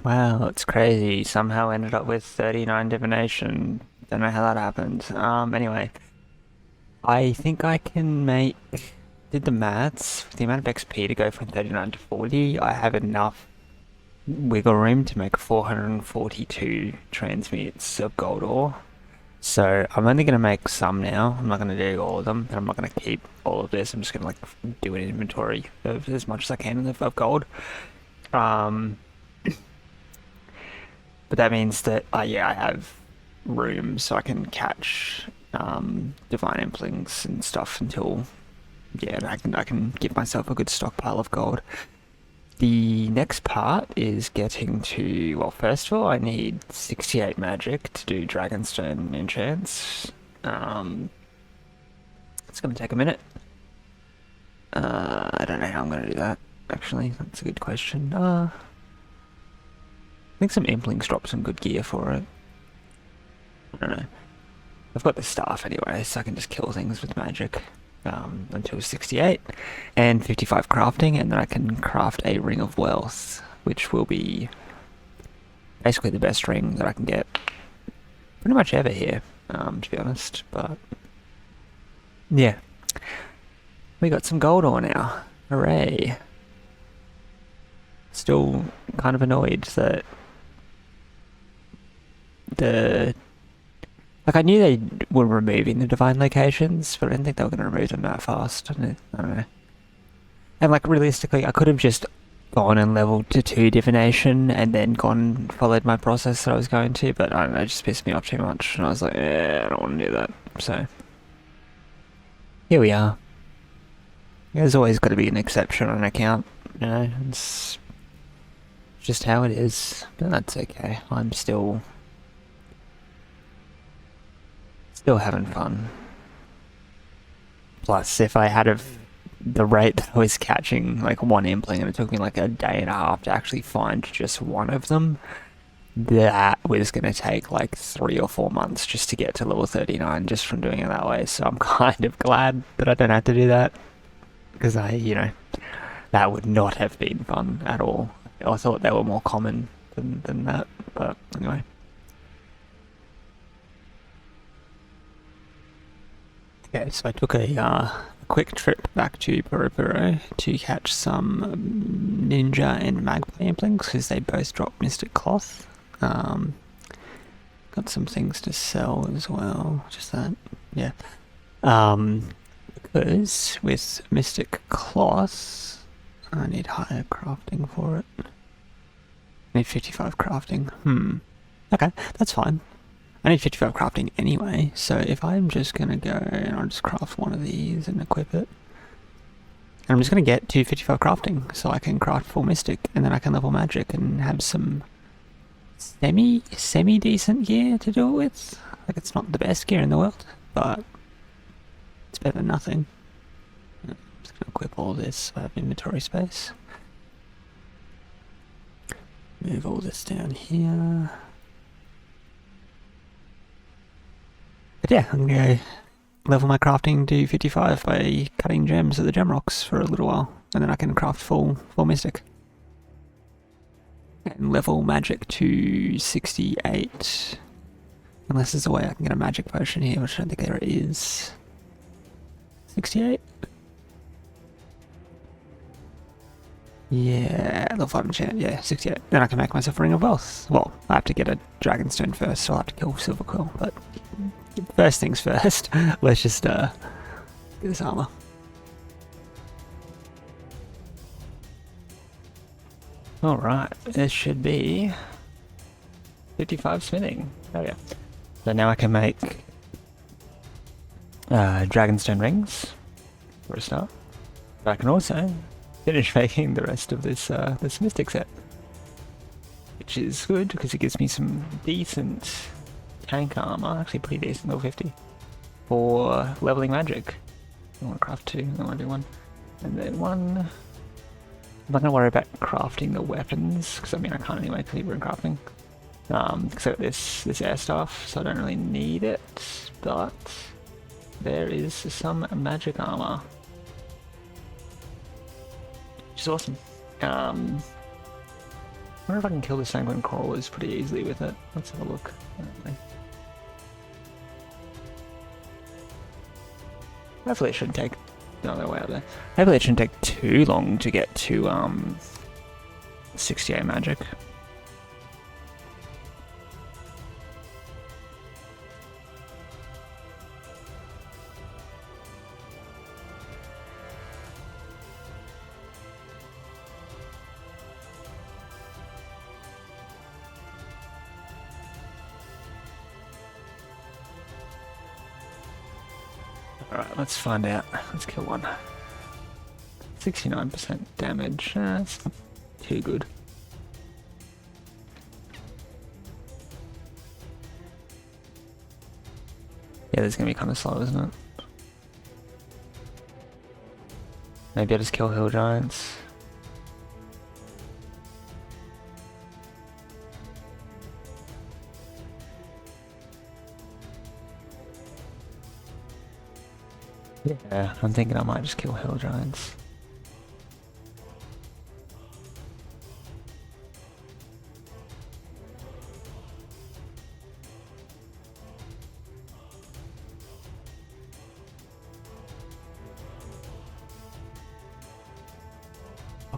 Wow, it's crazy. Somehow ended up with 39 divination. Don't know how that happened. Anyway, I think I can make. Did the maths. With the amount of XP to go from 39 to 40, I have enough wiggle room to make 442 transmutes of gold ore. So I'm only going to make some now. I'm not going to do all of them, and I'm not going to keep all of this. I'm just going to like do an inventory of as much as I can of gold. Um, but that means that yeah, I have room so I can catch divine implings and stuff until yeah, I can give myself a good stockpile of gold. The next part is getting to, well, first of all, I need 68 magic to do Dragonstone enchants. Um, it's going to take a minute. I don't know how I'm going to do that, actually. That's a good question. I think some Implings drop some good gear for it. I don't know. I've got the staff anyway, so I can just kill things with magic. Until 68 and 55 crafting, and then I can craft a ring of wealth, which will be basically the best ring that I can get pretty much ever here, to be honest. But yeah, we got some gold ore now. Hooray. Still kind of annoyed that the like, I knew they were removing the divine locations, but I didn't think they were going to remove them that fast. I don't know. And like, realistically, I could have just gone and leveled to 2 divination and then gone and followed my process that I was going to, but I don't know, it just pissed me off too much. And I was like, I don't want to do that. So, here we are. There's always got to be an exception on an account, you know? It's just how it is. But that's okay. I'm still having fun. Plus, if I had the rate that I was catching like one impling, and it took me like a day and a half to actually find just one of them, that was going to take like 3 or 4 months just to get to level 39 just from doing it that way. So I'm kind of glad that I don't have to do that, because that would not have been fun at all. I thought they were more common than that, but anyway. Okay, so I took a quick trip back to Purupuru to catch some ninja and magpie implings, because they both drop mystic cloth. Got some things to sell as well, just that, yeah. Because with mystic cloth, I need higher crafting for it. I need 55 crafting. Okay, that's fine. I need 55 crafting anyway, so if I'm just going to go and I'll just craft one of these and equip it. And I'm just going to get to 55 crafting, so I can craft full mystic, and then I can level magic and have some semi-decent gear to do it with. Like, it's not the best gear in the world, but it's better than nothing. I'm just going to equip all this so I have inventory space. Move all this down here. But yeah, I'm going to level my crafting to 55 by cutting gems at the gem rocks for a little while, and then I can craft full mystic. And level magic to 68. Unless there's a way I can get a magic potion here, which I don't think there is. 68? Yeah, level 5 enchant, yeah, 68. Then I can make myself a ring of wealth. Well, I have to get a dragonstone first, so I'll have to kill Silver Quill, but first things first, let's just get this armor. Alright, this should be 55 smithing. Oh yeah. So now I can make dragonstone rings for a start. But I can also finish making the rest of this this mystic set, which is good because it gives me some decent tank armor, actually pretty decent, level 50, for leveling magic. I want to craft 2, I want to do 1, and then 1. I'm not going to worry about crafting the weapons, because I mean I can't anyway because we're in crafting. Except this air staff, so I don't really need it, but there is some magic armor, which is awesome. wonder if I can kill the sanguine crawlers pretty easily with it. Let's have a look. Hopefully it shouldn't take... No, they're way up there. Hopefully it shouldn't take too long to get to 68 magic. Alright, let's find out. Let's kill one. 69% damage. That's not too good. Yeah, this is gonna be kind of slow, isn't it? Maybe I'll just kill hill giants. Yeah, I'm thinking I might just kill hill giants.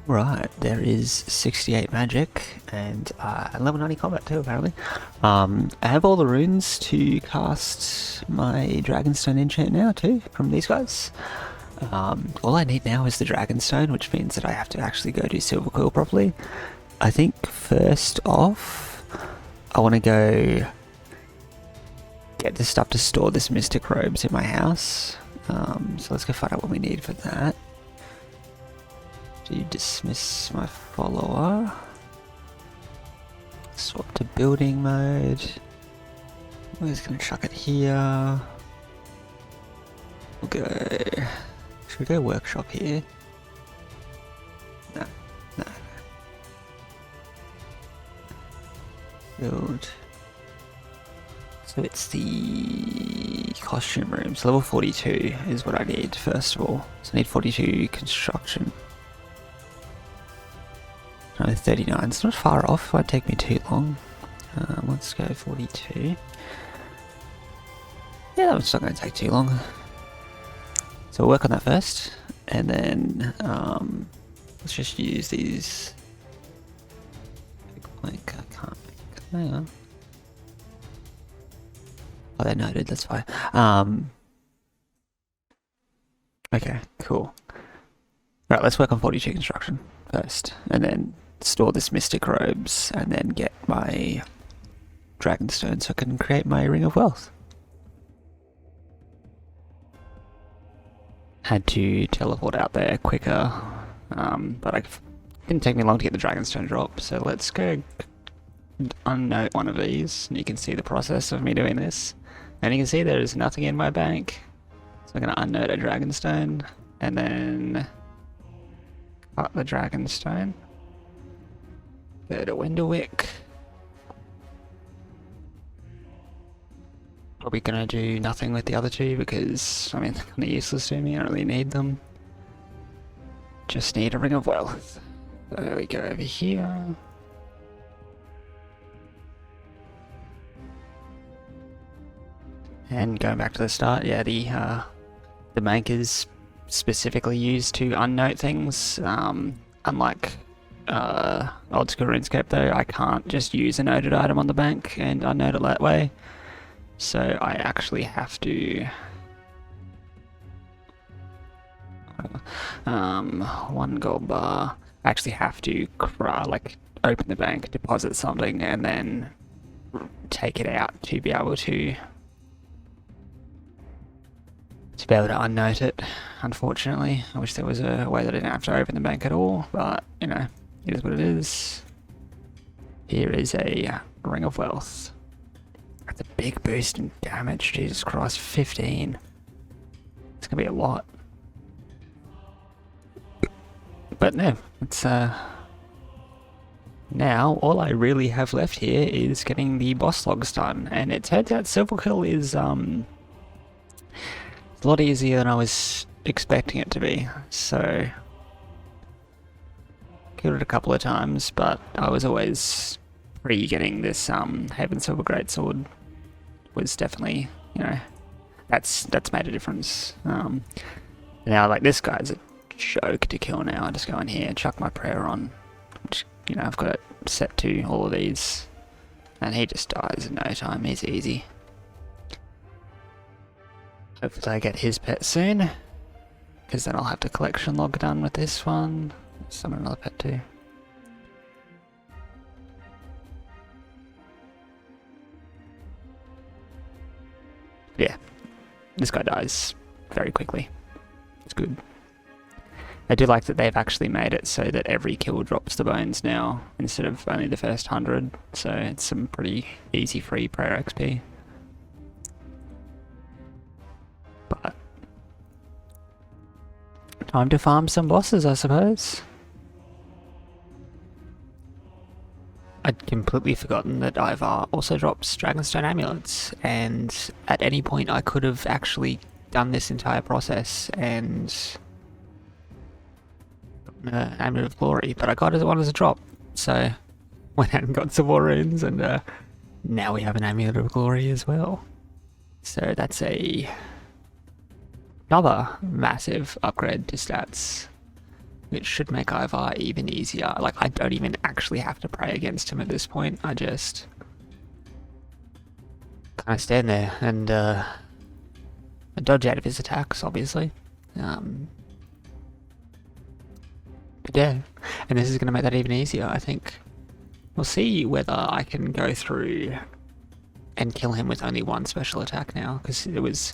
Right, there is 68 magic and level 90 combat too, apparently. I have all the runes to cast my Dragonstone enchant now too, from these guys. All I need now is the Dragonstone, which means that I have to actually go do Silver Quill properly. I think first off, I want to go get the stuff to store this Mystic Robes in my house. So let's go find out what we need for that. Do you dismiss my follower? Swap to building mode. We're just gonna chuck it here. We'll go... Should we go workshop here? No, no. Build. So it's the costume room. So level 42 is what I need first of all. So I need 42 construction. No, 39. It's not far off. It won't take me too long. Let's go 42. Yeah, that's not going to take too long. So we'll work on that first, and then let's just use these. Like I can't make. Hang on. Oh, they're noted. That's fine. Okay, cool. Right, let's work on 42 construction first, and then store this Mystic Robes, and then get my Dragonstone so I can create my Ring of Wealth. Had to teleport out there quicker, but it didn't take me long to get the Dragonstone drop, so let's go unnote one of these, and you can see the process of me doing this. And you can see there's nothing in my bank, so I'm going to unnote a Dragonstone, and then cut the Dragonstone. Go to Windlewick. Probably gonna do nothing with the other two because, I mean, they're kinda useless to me. I don't really need them. Just need a Ring of Wealth. So there we go over here. And going back to the start, yeah, the bank is specifically used to unnote things. Unlike old school RuneScape though, I can't just use a noted item on the bank and unnote it that way. So I actually have to one gold bar. I actually have to like open the bank, deposit something, and then take it out to be able to unnote it. Unfortunately, I wish there was a way that I didn't have to open the bank at all, but you know, it is what it is. Here is a Ring of Wealth. That's a big boost in damage, Jesus Christ, 15. It's gonna be a lot. But no, it's now all I really have left here is getting the boss logs done, and it turns out Silver Kill is a lot easier than I was expecting it to be. So killed it a couple of times, but I was always getting this Haven Silver Greatsword was definitely, you know, that's made a difference. Now, like, this guy's a joke to kill now. I just go in here, chuck my prayer on, which, you know, I've got it set to all of these, and he just dies in no time. He's easy. Hopefully I get his pet soon, because then I'll have the collection log done with this one. Summon another pet too. Yeah, this guy dies very quickly. It's good. I do like that they've actually made it so that every kill drops the bones now, instead of only the first 100, so it's some pretty easy free prayer XP. But time to farm some bosses, I suppose. I'd completely forgotten that Ivar also drops Dragonstone Amulets, and at any point I could have actually done this entire process and gotten an Amulet of Glory, but I got one as a drop, so went out and got some more runes, and now we have an Amulet of Glory as well. So that's another massive upgrade to stats, which should make Ivar even easier. Like, I don't even actually have to pray against him at this point. I just kind of stand there and dodge out of his attacks, obviously. But yeah, and this is going to make that even easier, I think. We'll see whether I can go through and kill him with only one special attack now, because it was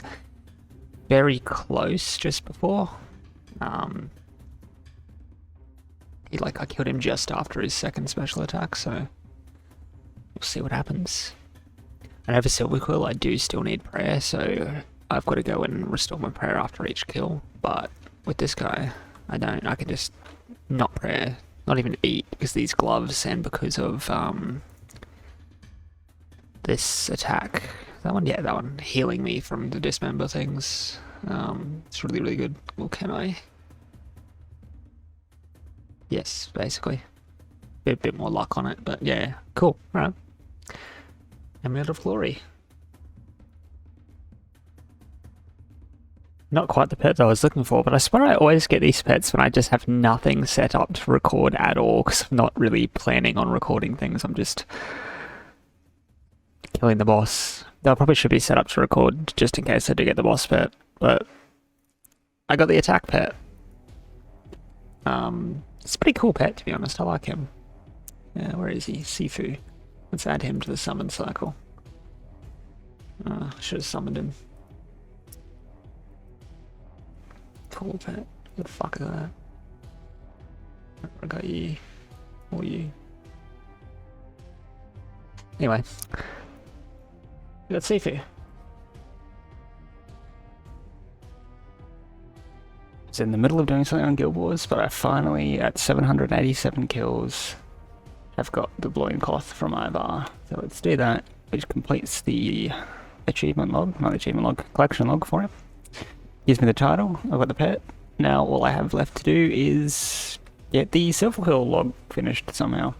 very close just before. I killed him just after his second special attack, so we'll see what happens. And over Silver Quill, I do still need prayer, so I've got to go and restore my prayer after each kill. But with this guy, I don't. I can just not prayer, not even eat, because these gloves, and because of this attack. That one, yeah, that one, healing me from the dismember things. It's really, really good. Well, can I? Yes, basically. A bit more luck on it, but yeah, cool. Alright. Amulet of Glory. Not quite the pet that I was looking for, but I swear I always get these pets when I just have nothing set up to record at all, because I'm not really planning on recording things. I'm just killing the boss. They probably should be set up to record just in case I do get the boss pet, but I got the attack pet. It's a pretty cool pet, to be honest. I like him. Yeah, where is he? Sifu. Let's add him to the summon cycle. I should have summoned him. Cool pet. What the fuck is that? I got you. Or you. Anyway. We got Sifu. I was in the middle of doing something on Guild Wars, but I finally, at 787 kills, have got the loincloth from Ivar. So let's do that, which completes the achievement log, not achievement log, collection log for him. Gives me the title, I've got the pet. Now all I have left to do is get the Silver Quill log finished somehow.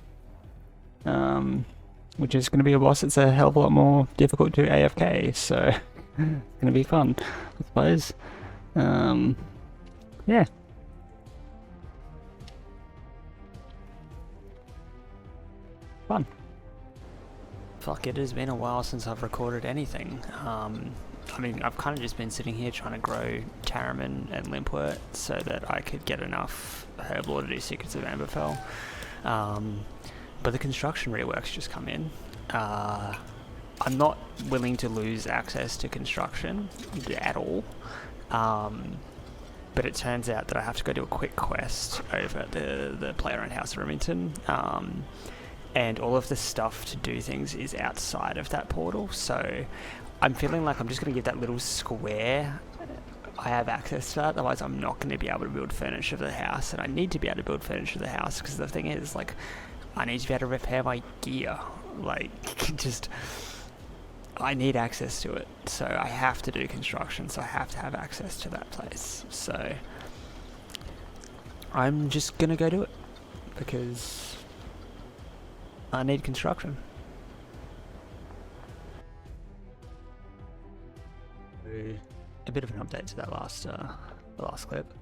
Which is going to be a boss that's a hell of a lot more difficult to AFK, so it's going to be fun, I suppose. Yeah. Fun. Fuck, it has been a while since I've recorded anything. I mean, I've kind of just been sitting here trying to grow Taraman and Limpwort so that I could get enough Herblore to do Secrets of Amberfell. But the construction reworks just come in. I'm not willing to lose access to construction at all. But it turns out that I have to go do a quick quest over at the player-owned House of Remington. And all of the stuff to do things is outside of that portal, so I'm feeling like I'm just going to give that little square I have access to that, otherwise I'm not going to be able to build furniture for the house, and I need to be able to build furniture for the house, because the thing is, like, I need to be able to repair my gear, like, just, I need access to it, so I have to do construction, so I have to have access to that place, so I'm just going to go do it. because I need construction. A bit of an update to that the last clip.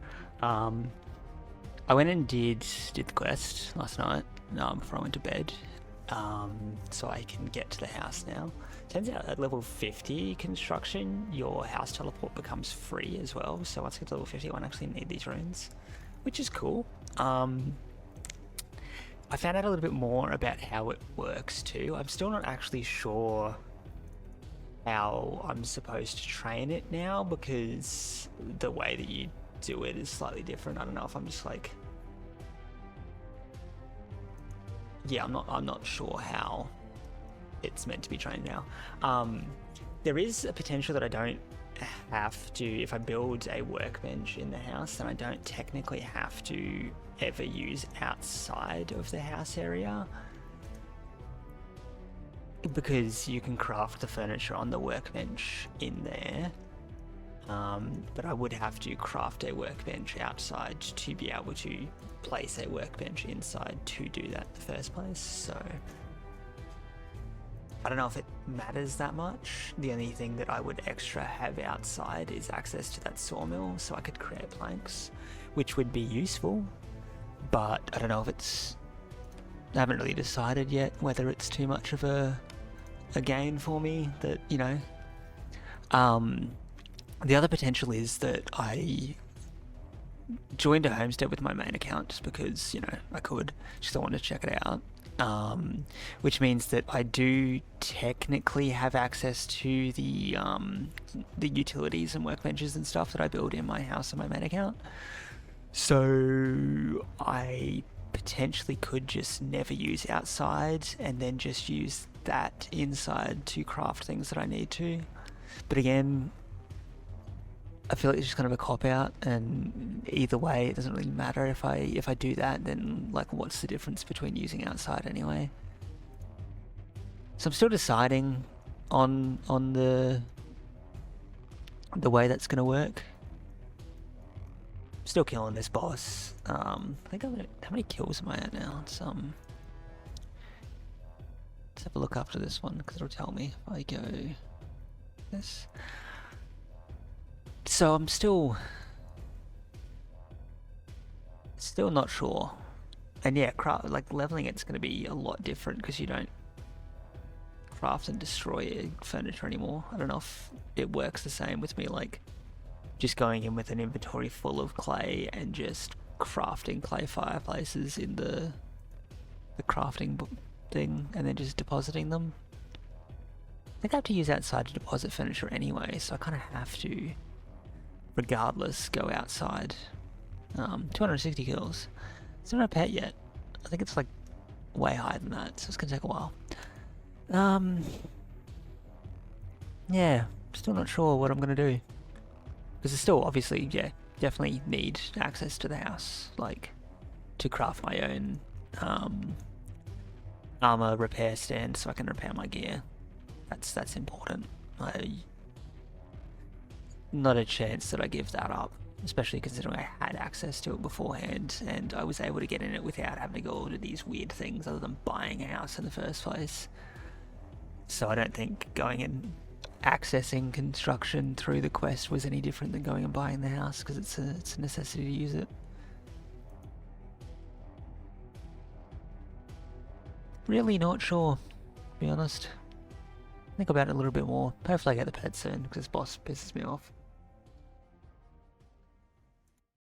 I went and did the quest last night before I went to bed, so I can get to the house now. Turns out at level 50 construction, your house teleport becomes free as well. So once I get to level 50, I won't actually need these runes, which is cool. I found out a little bit more about how it works too. I'm still not actually sure how I'm supposed to train it now, because the way that you do it is slightly different. I don't know if I'm just like, yeah, I'm not sure how it's meant to be trained now. There is a potential that I don't have to, if I build a workbench in the house, then I don't technically have to ever use outside of the house area, because you can craft the furniture on the workbench in there. But I would have to craft a workbench outside to be able to place a workbench inside to do that in the first place. So I don't know if it matters that much. The only thing that I would extra have outside is access to that sawmill, so I could create planks, which would be useful, but I don't know if it's, I haven't really decided yet whether it's too much of a gain for me that, you know. The other potential is that I joined a homestead with my main account just because, you know, I could, just I wanted to check it out. Which means that I do technically have access to the utilities and workbenches and stuff that I build in my house on my main account. So I potentially could just never use outside and then just use that inside to craft things that I need to. But again, I feel like it's just kind of a cop-out, and either way it doesn't really matter. If I do that, then like what's the difference between using outside anyway? So I'm still deciding on the way that's gonna work. Still killing this boss. I think how many kills am I at now? It's let's have a look after this one, because it'll tell me if I go this. So I'm still not sure. And yeah, like leveling it's going to be a lot different, because you don't craft and destroy furniture anymore. I don't know if it works the same with me, like just going in with an inventory full of clay and just crafting clay fireplaces in the crafting thing and then just depositing them. I think I have to use outside to deposit furniture anyway, so I kind of have to, regardless, go outside. 260 kills. It's not a pet yet. I think it's like way higher than that, so it's gonna take a while. Yeah, still not sure what I'm gonna do, because it's still obviously, yeah, definitely need access to the house, like to craft my own armor repair stand so I can repair my gear. That's important. Not a chance that I give that up, especially considering I had access to it beforehand and I was able to get in it without having to go to these weird things other than buying a house in the first place. So I don't think going and accessing construction through the quest was any different than going and buying the house, because it's a necessity to use it. Really not sure, to be honest. Think about it a little bit more. Hopefully I get the pet soon, because this boss pisses me off.